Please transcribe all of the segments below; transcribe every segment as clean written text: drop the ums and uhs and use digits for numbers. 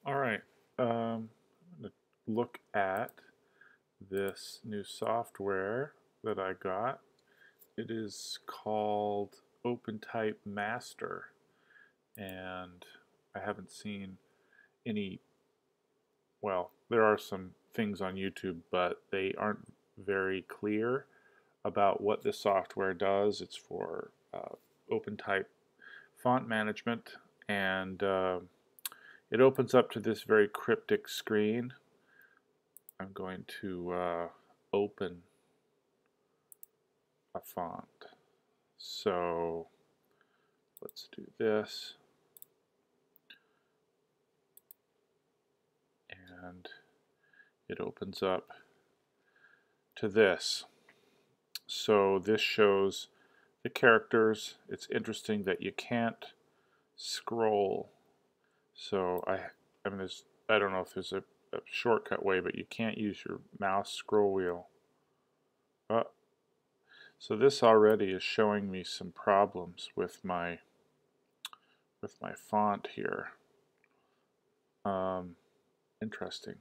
All right, I'm going to look at this new software that I got. It is called OpenType Master, and I haven't seen any, well, there are some things on YouTube, but they aren't very clear about what this software does. It's for OpenType font management, and it opens up to this very cryptic screen. I'm going to open a font. So let's do this. And it opens up to this. So this shows the characters. It's interesting that you can't scroll. So I mean, I don't know if there's a shortcut way, but you can't use your mouse scroll wheel. So this already is showing me some problems with my font here. Interesting.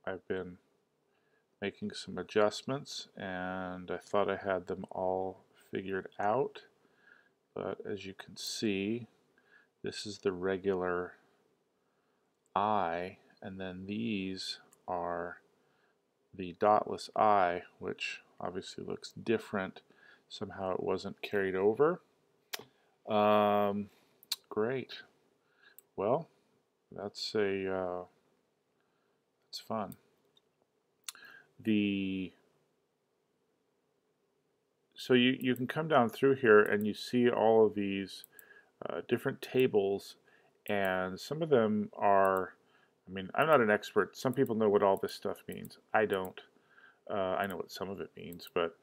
I've been making some adjustments and I thought I had them all figured out, but as you can see, this is the regular I, and then these are the dotless I, which obviously looks different. Somehow it wasn't carried over. Great. Well, that's fun. So you can come down through here and you see all of these different tables, and some of them are, I mean, I'm not an expert. Some people know what all this stuff means. I don't. I know what some of it means, but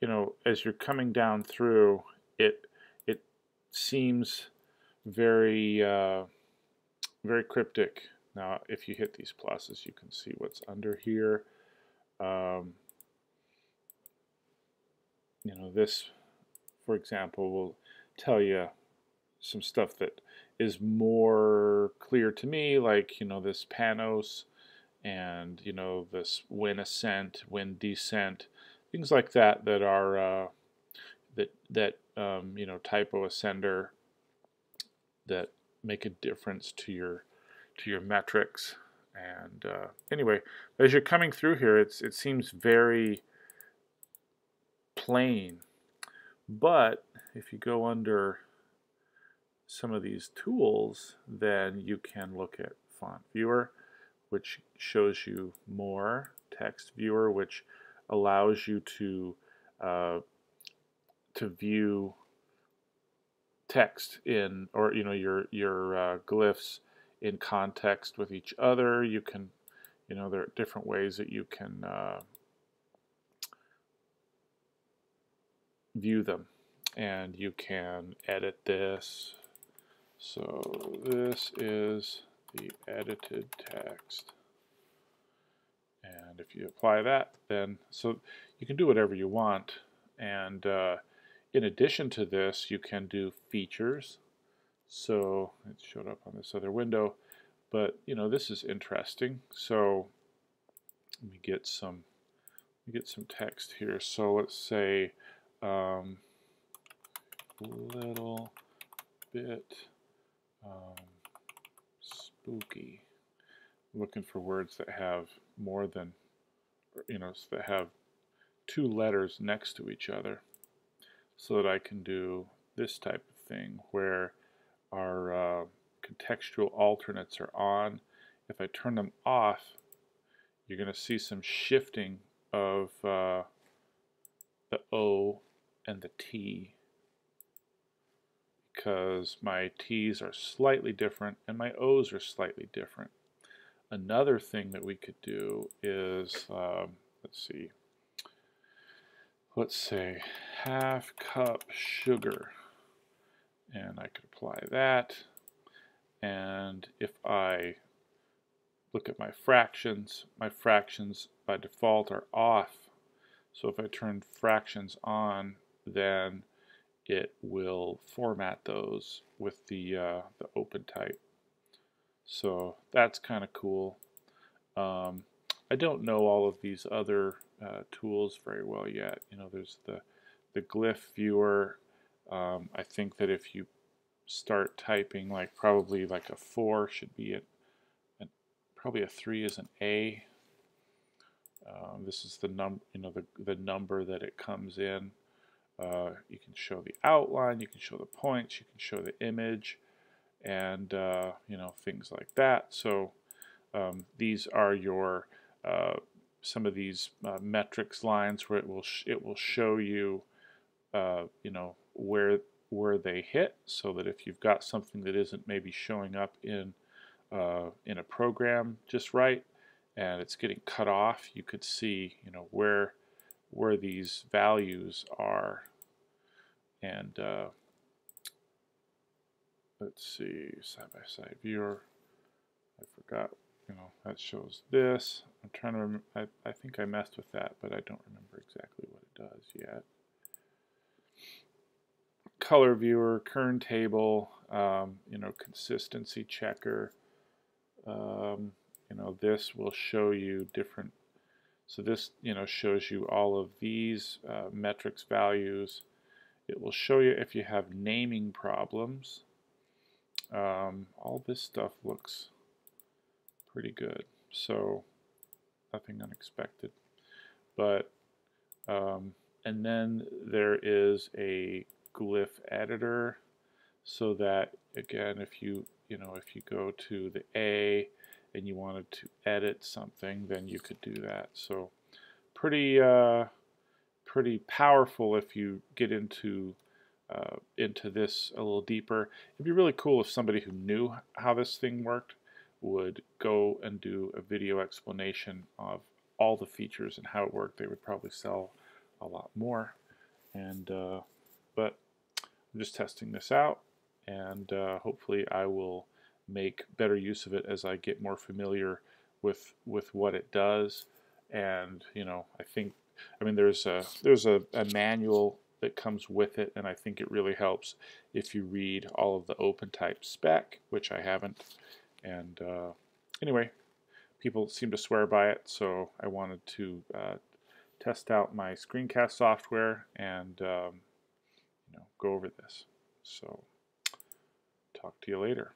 you know, as you're coming down through, it seems very very cryptic. Now, if you hit these pluses, you can see what's under here. You know, this, for example, will tell you some stuff that is more clear to me, like, you know, this panos, and, you know, this when ascent, when descent, things like that that are you know, typo ascender, that make a difference to your metrics. And anyway, as you're coming through here, it seems very plain, but if you go under some of these tools, then you can look at Font Viewer, which shows you more, Text Viewer, which allows you to view text in, or you know, your glyphs in context with each other. You can, you know, there are different ways that you can view them, and you can edit this. So this is the edited text, and if you apply that, then so you can do whatever you want. And in addition to this, you can do features. So it showed up on this other window, but you know, this is interesting. So let me get some text here. So let's say little bit spooky. I'm looking for words that have more than, you know, that have two letters next to each other, so that I can do this type of thing where our contextual alternates are on. If I turn them off, you're going to see some shifting of the O and the T, because my T's are slightly different and my O's are slightly different. Another thing that we could do is, let's say half cup sugar, and I could apply that. And if I look at my fractions by default are off. So if I turn fractions on, then it will format those with the OpenType. So that's kind of cool. I don't know all of these other tools very well yet. You know, there's the Glyph Viewer. I think that if you start typing, like probably like a 4 should be probably a 3 is an A. This is the the number that it comes in. You can show the outline, you can show the points, you can show the image, and you know, things like that. So these are your some of these metrics lines where it will show you you know, where they hit, so that if you've got something that isn't maybe showing up in a program just right, and it's getting cut off, you could see, you know, where these values are. And let's see, side-by-side viewer. I forgot, you know, that shows this. I'm trying to remember. I think I messed with that, but I don't remember exactly what it does yet. Color viewer, kern table, you know, consistency checker. You know, this will show you different. So this, you know, shows you all of these metrics values. It will show you if you have naming problems. All this stuff looks pretty good, so nothing unexpected. But and then there is a Glyph Editor, so that again, if you go to the A and you wanted to edit something, then you could do that. So pretty pretty powerful if you get into this a little deeper. It'd be really cool if somebody who knew how this thing worked would go and do a video explanation of all the features and how it worked. They would probably sell a lot more. And but I'm just testing this out, and hopefully I will make better use of it as I get more familiar with what it does. And you know, I mean, there's a manual that comes with it, and I think it really helps if you read all of the OpenType spec, which I haven't. And anyway, people seem to swear by it, so I wanted to test out my screencast software and you know, go over this. So talk to you later.